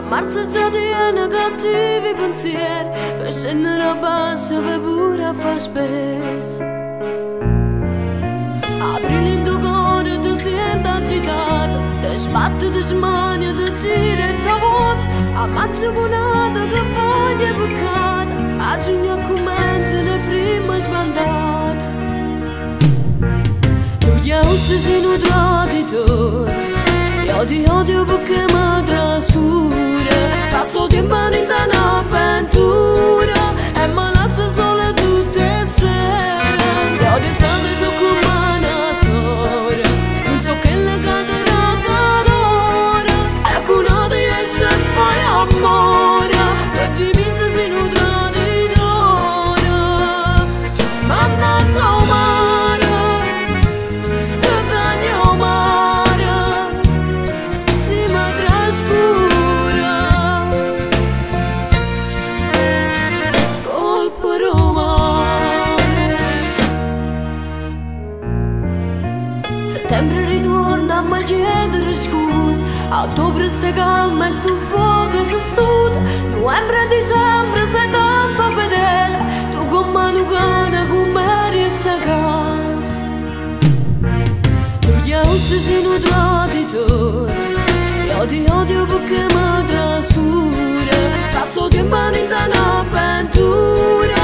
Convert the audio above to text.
A marzo già tiene cattivi pensieri, per scendere a basso per pure a far spesa. Apri il tuo cuore, ti senti agitato, ti sbatti, ti smania, ti gira e ti vuota. A maggio buonata che voglia peccato, a giugno comincia le prime sbandate. Tu gli aussi sei un traditore, io ti odio perché mi trascura. Passo tempo in un'avventura e mi lascio sola tutte le sere. Io di strada so come una storia, non so che le cadrà cadora, e con una di esce e fai amore, per divisa sei un traditore. Mannaggia o mare, che cagno mare, si mi trascura, colpo romano. Settembre ritorna a mi chiedere scusa, a ottobre stai calma e sto fuoco si studa. Novembre e dicembre sei tanto fedele, tu come una cane con me resti a casa. Tu gli aussi sei un traditore, io ti odio perché mi trascura. Passo tempo in un'avventura